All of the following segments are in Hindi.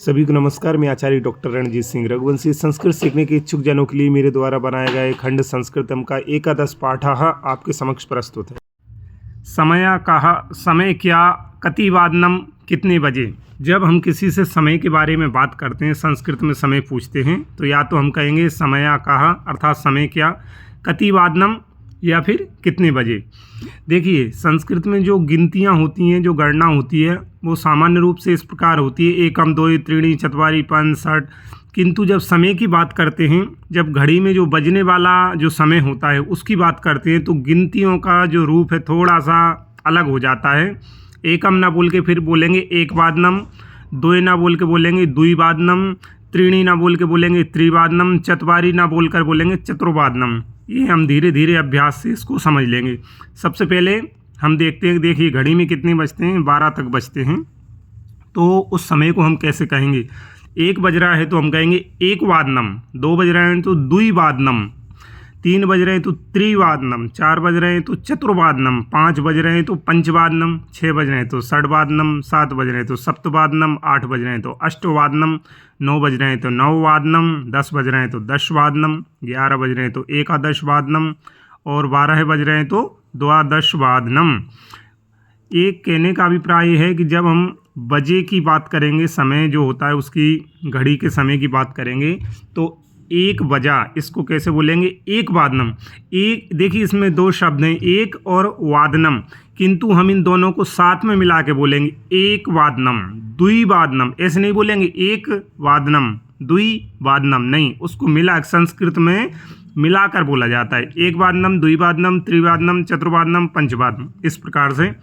सभी को नमस्कार। मैं आचार्य डॉक्टर रणजीत सिंह रघुवंशी संस्कृत सीखने के इच्छुक जनों के लिए मेरे द्वारा बनाया गया खंड संस्कृतम का एकादश पाठः आपके समक्ष प्रस्तुत है। समय क्या कतिवादनम कितने बजे। जब हम किसी से समय के बारे में बात करते हैं, संस्कृत में समय पूछते हैं, तो या तो हम कहेंगे समय कहा अर्थात समय क्या, कतिवादनम या फिर कितने बजे। देखिए, संस्कृत में जो गिनतियाँ होती हैं, जो गणना होती है, वो सामान्य रूप से इस प्रकार होती है: एकम द्वि त्रीणि चत्वारि पंच षट। किंतु जब समय की बात करते हैं, जब घड़ी में जो बजने वाला जो समय होता है उसकी बात करते हैं, तो गिनतियों का जो रूप है थोड़ा सा अलग हो जाता है। एकम ना बोल के फिर बोलेंगे एक वादनम, द्वि ना बोल के बोलेंगे द्विवादनम, त्रीणि ना बोल के बोलेंगे त्रिवादनम, चत्वारि ना बोल कर बोलेंगे चतुर्वादनम। ये हम धीरे धीरे अभ्यास से इसको समझ लेंगे। सबसे पहले हम देखते हैं, देखिए घड़ी में कितने बजते हैं, 12 तक बजते हैं। तो उस समय को हम कैसे कहेंगे? 1 बज रहा है तो हम कहेंगे एक वादनम, 2 बज रहे हैं तो द्विवादनम, 3 बज रहे हैं तो त्रिवादनम, 4 बज रहे हैं तो चतुर्वादनम, 5 बज रहे हैं तो पंचवादनम, 6 बज रहे हैं तो षड्वादनम, 7 बज रहे हैं तो सप्तवादनम, 8 बज रहे हैं तो अष्टवादनम, 9 बज रहे हैं तो नववादनम, 10 बज रहे हैं तो दशवादनम, 11 बज रहे हैं तो एकादशवादनम और 12 बज रहे हैं तो द्वादशवादनम। एक कहने का अभिप्राय है कि जब हम बजे की बात करेंगे, समय जो होता है उसकी घड़ी के समय की बात करेंगे, तो 1 बजा इसको कैसे बोलेंगे? एक वादनम। एक, देखिए इसमें 2 शब्द हैं, एक और वादनम, किंतु हम इन दोनों को साथ में मिला के बोलेंगे एक वादनम, द्विवादनम। ऐसे नहीं बोलेंगे एक वादनम द्विवादनम, नहीं, उसको मिला, संस्कृत में मिलाकर बोला जाता है। एक वादनम, द्विवादनम, त्रिवादनम, चतुर्वादनम, पंचवादनम, इस प्रकार से।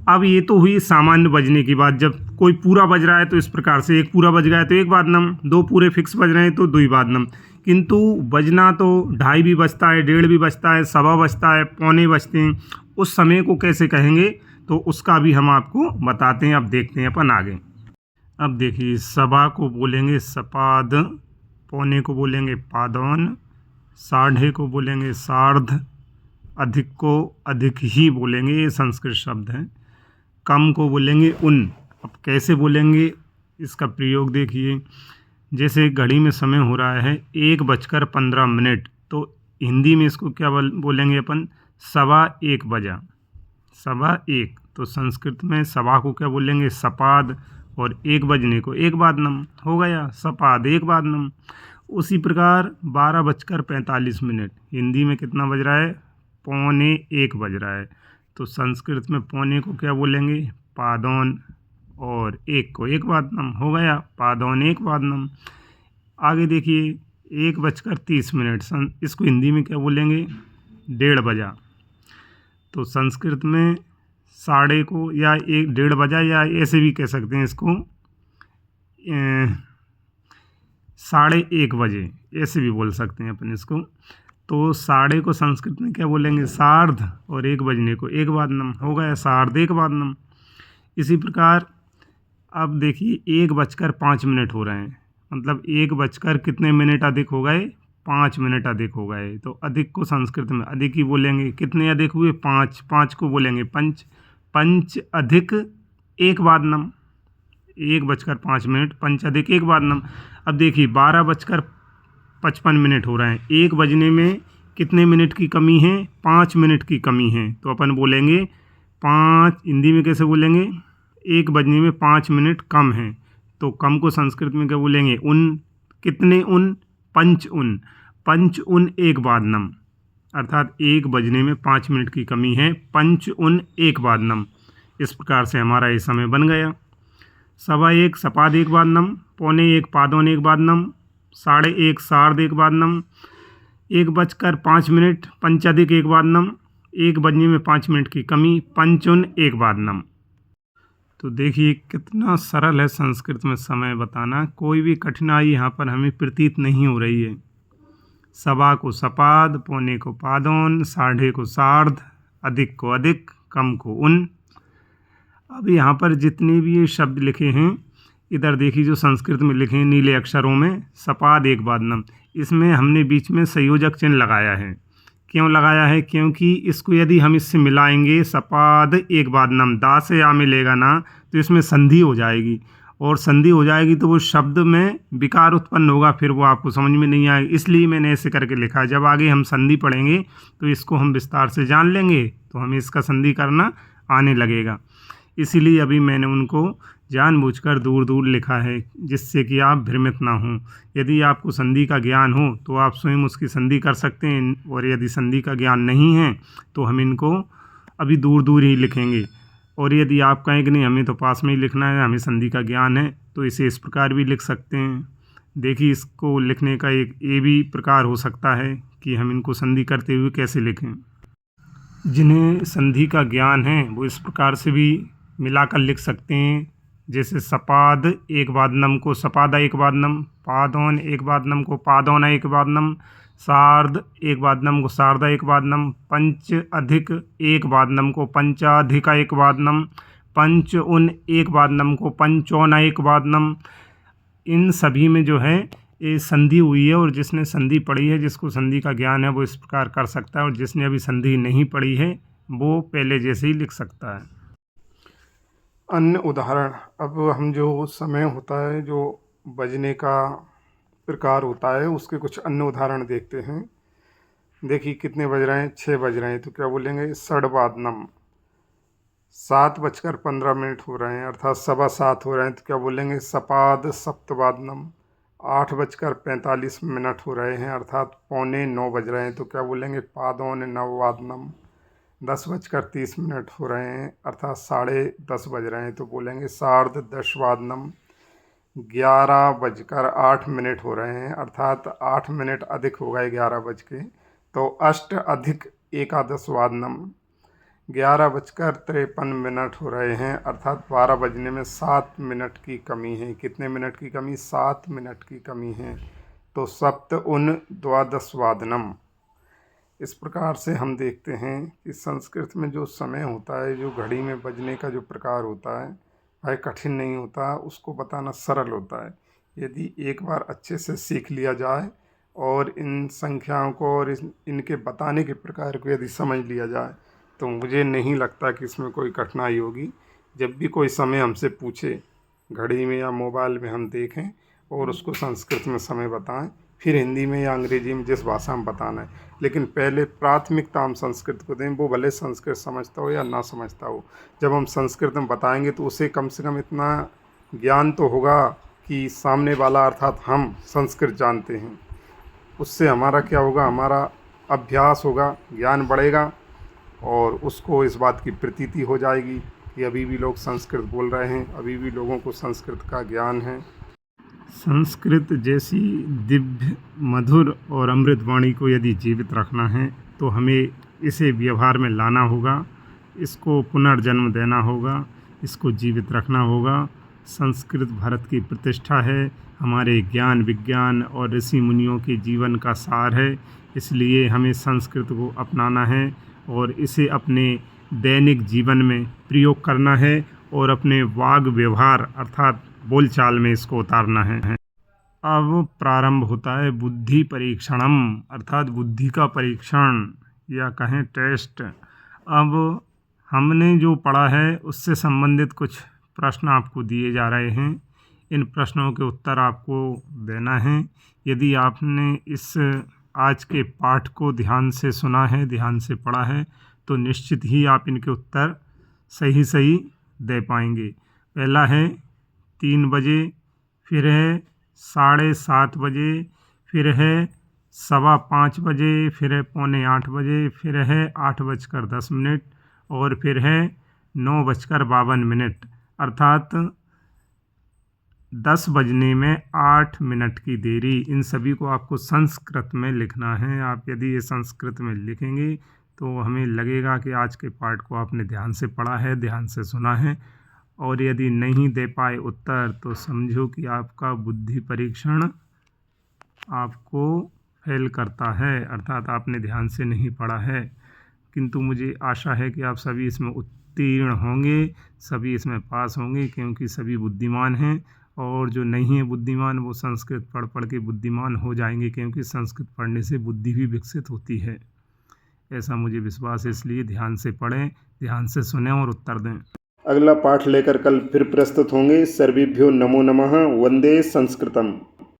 अब ये तो हुई सामान्य बजने की बात। जब कोई पूरा बज रहा है तो इस प्रकार से, एक पूरा बज गया है तो एक वादनम, 2 पूरे फिक्स बज रहे हैं तो द्विवादनम। किंतु बजना तो 2.5 भी बजता है, 1.5 भी बजता है, सवा बजता है, पौने बजते हैं। उस समय को कैसे कहेंगे, तो उसका भी हम आपको बताते हैं। अब देखते हैं अपन आगे। अब देखिए, सवा को बोलेंगे सपाद, पौने को बोलेंगे पादौन, साढ़े को बोलेंगे सार्ध, अधिक को अधिक ही बोलेंगे, ये संस्कृत शब्द है। कम को बोलेंगे उन। अब कैसे बोलेंगे इसका प्रयोग देखिए। जैसे घड़ी में समय हो रहा है 1:15, तो हिंदी में इसको क्या बोलेंगे अपन? 1:15 बजा, 1:15। तो संस्कृत में सवा को क्या बोलेंगे? सपाद, और 1 बजने को एक वादनम, हो गया सपाद एक वादनम। उसी प्रकार 12:45, हिंदी में कितना बज रहा है? 1:15 बज रहा है। तो संस्कृत में पौने को क्या बोलेंगे? पादौन, और 1 को एक वादनम, हो गया पादौन एक वादनम। आगे देखिए 1:30, इसको हिंदी में क्या बोलेंगे? 1:30 बजा। तो संस्कृत में साढ़े को या 1:30 बजा, या ऐसे भी कह सकते हैं इसको 1:30 बजे, ऐसे भी बोल सकते हैं अपन इसको। तो साढ़े को संस्कृत में क्या बोलेंगे? सार्ध, और 1 बजने को एक वादनम, हो गया सार्ध एक वादनम। इसी प्रकार अब देखिए 1:05 हो रहे हैं, मतलब 1 बजकर कितने मिनट अधिक हो गए? 5 मिनट अधिक हो गए। तो अधिक को संस्कृत में अधिक ही बोलेंगे। कितने अधिक हुए? 5। 5 को बोलेंगे पंच, पंच अधिक एक वादनम, 1:05, पंच अधिक एक वादनम। अब देखिए 12:55 हो रहे हैं, 1 बजने में कितने मिनट की कमी है? 5 मिनट की कमी है। तो अपन बोलेंगे 5, हिंदी में कैसे बोलेंगे? 1 बजने में 5 मिनट कम है। तो कम को संस्कृत में क्या बोलेंगे? उन। कितने उन? पंच उन, पंच उन एक वादनम, अर्थात 1 बजने में 5 मिनट की कमी है, पंच उन एक वादनम। इस प्रकार से हमारा ये समय बन गया। 1:15 सपाद एक वादनम, 1:15 पादौन एक वादनम, 1:30 सार्ध एक वादनम, 1:05 पंच अधिक एक वादनम, 1 बजने में 5 मिनट की कमी, पंचुन एक वादनम। तो देखिए कितना सरल है संस्कृत में समय बताना, कोई भी कठिनाई यहाँ पर हमें प्रतीत नहीं हो रही है। सवा को सपाद, पौने को पादौन, साढ़े को सार्ध, अधिक को अधिक, कम को उन। अब यहाँ पर जितने भी ये शब्द लिखे हैं, इधर देखिए जो संस्कृत में लिखे हैं नीले अक्षरों में, सपाद एक वादनम, इसमें हमने बीच में संयोजक चिन्ह लगाया है। क्यों लगाया है? क्योंकि इसको यदि हम इससे मिलाएंगे, सपाद एक वादनम, दा से आ मिलेगा ना, तो इसमें संधि हो जाएगी, और संधि हो जाएगी तो वो शब्द में विकार उत्पन्न होगा, फिर वो आपको समझ में नहीं आएगी। इसलिए मैंने ऐसे करके लिखा है। जब आगे हम संधि पढ़ेंगे तो इसको हम विस्तार से जान लेंगे, तो हमें इसका संधि करना आने लगेगा। इसीलिए अभी मैंने उनको जानबूझकर दूर दूर लिखा है, जिससे कि आप भ्रमित ना हों। यदि आपको संधि का ज्ञान हो तो आप स्वयं उसकी संधि कर सकते हैं, और यदि संधि का ज्ञान नहीं है तो हम इनको अभी दूर दूर ही लिखेंगे। और यदि आप कहें कि नहीं हमें तो पास में ही लिखना है, हमें संधि का ज्ञान है, तो इसे इस प्रकार भी लिख सकते हैं। देखिए, इसको लिखने का एक ये भी प्रकार हो सकता है कि हम इनको संधि करते हुए कैसे लिखें। जिन्हें संधि का ज्ञान है वो इस प्रकार से भी मिलाकर लिख सकते हैं, जैसे सपाद एक वादनम को सपादा एक वादनम, पादौन एक वादनम को पादौना एक वादनम, सार्ध एक वादनम को सार्धा एक वादनम, पंच अधिक एक वादनम को पंचाधिका एक वादनम, पंच उन एक वादनम को पंचौना एक वादनम। इन सभी में जो है ये संधि हुई है, और जिसने संधि पढ़ी है, जिसको संधि का ज्ञान है, वो इस प्रकार कर सकता है, और जिसने अभी संधि नहीं पढ़ी है वो पहले जैसे ही लिख सकता है। अन्य उदाहरण, अब हम जो समय होता है, जो बजने का प्रकार होता है, उसके कुछ अन्य उदाहरण देखते हैं। देखिए कितने बज रहे हैं, 6 बज रहे हैं, तो क्या बोलेंगे षड्वादनम। 7:15 हो रहे हैं, अर्थात 7:15 हो रहे हैं, तो क्या बोलेंगे सपाद सप्तवादनम। 8:45 हो रहे हैं, अर्थात 8:45 बज रहे हैं, तो क्या बोलेंगे पादौन नववादनम। 10:30 हो रहे हैं, अर्थात 10:30 बज रहे हैं, तो बोलेंगे सार्ध दशवादनम। 11:08 हो रहे हैं, अर्थात 8 मिनट अधिक हो गए 11 बज के, तो अष्ट अधिक एकादशवादनम। 11:53 हो रहे हैं, अर्थात 12 बजने में 7 मिनट की कमी है। कितने मिनट की कमी? 7 मिनट की कमी है, तो सप्त उन द्वादशवादनम। इस प्रकार से हम देखते हैं कि संस्कृत में जो समय होता है, जो घड़ी में बजने का जो प्रकार होता है, वह कठिन नहीं होता, उसको बताना सरल होता है। यदि एक बार अच्छे से सीख लिया जाए और इन संख्याओं को और इनके बताने के प्रकार को यदि समझ लिया जाए, तो मुझे नहीं लगता कि इसमें कोई कठिनाई होगी। जब भी कोई समय हमसे पूछे, घड़ी में या मोबाइल में हम देखें और उसको संस्कृत में समय बताएं, फिर हिंदी में या अंग्रेजी में जिस भाषा में बताना है, लेकिन पहले प्राथमिकता हम संस्कृत को दें। वो भले संस्कृत समझता हो या ना समझता हो, जब हम संस्कृत में बताएंगे तो उसे कम से कम इतना ज्ञान तो होगा कि सामने वाला अर्थात हम संस्कृत जानते हैं। उससे हमारा क्या होगा, हमारा अभ्यास होगा, ज्ञान बढ़ेगा, और उसको इस बात की प्रतीति हो जाएगी कि अभी भी लोग संस्कृत बोल रहे हैं, अभी भी लोगों को संस्कृत का ज्ञान है। संस्कृत जैसी दिव्य, मधुर और अमृत वाणी को यदि जीवित रखना है तो हमें इसे व्यवहार में लाना होगा, इसको पुनर्जन्म देना होगा, इसको जीवित रखना होगा। संस्कृत भारत की प्रतिष्ठा है, हमारे ज्ञान विज्ञान और ऋषि मुनियों के जीवन का सार है। इसलिए हमें संस्कृत को अपनाना है और इसे अपने दैनिक जीवन में प्रयोग करना है, और अपने वाग व्यवहार अर्थात बोलचाल में इसको उतारना है। अब प्रारंभ होता है बुद्धि परीक्षणम, अर्थात बुद्धि का परीक्षण या कहें टेस्ट। अब हमने जो पढ़ा है उससे संबंधित कुछ प्रश्न आपको दिए जा रहे हैं। इन प्रश्नों के उत्तर आपको देना है। यदि आपने इस आज के पाठ को ध्यान से सुना है, ध्यान से पढ़ा है, तो निश्चित ही आप इनके उत्तर सही सही दे पाएंगे। पहला है 3 बजे, फिर है 7:30 बजे, फिर है 5:15 बजे, फिर है 7:45 बजे, फिर है 8:10, और फिर है 9:52, अर्थात 10 बजने में 8 मिनट की देरी। इन सभी को आपको संस्कृत में लिखना है। आप यदि ये संस्कृत में लिखेंगे तो हमें लगेगा कि आज के पाठ को आपने ध्यान से पढ़ा है, ध्यान से सुना है। और यदि नहीं दे पाए उत्तर तो समझो कि आपका बुद्धि परीक्षण आपको फेल करता है, अर्थात आपने ध्यान से नहीं पढ़ा है। किंतु मुझे आशा है कि आप सभी इसमें उत्तीर्ण होंगे, सभी इसमें पास होंगे, क्योंकि सभी बुद्धिमान हैं। और जो नहीं है बुद्धिमान वो संस्कृत पढ़ पढ़ के बुद्धिमान हो जाएंगे, क्योंकि संस्कृत पढ़ने से बुद्धि भी विकसित होती है, ऐसा मुझे विश्वास है। इसलिए ध्यान से पढ़ें, ध्यान से सुनें और उत्तर दें। अगला पाठ लेकर कल फिर प्रस्तुत होंगे। सर्वेभ्यो नमो नमः। वंदे संस्कृतम।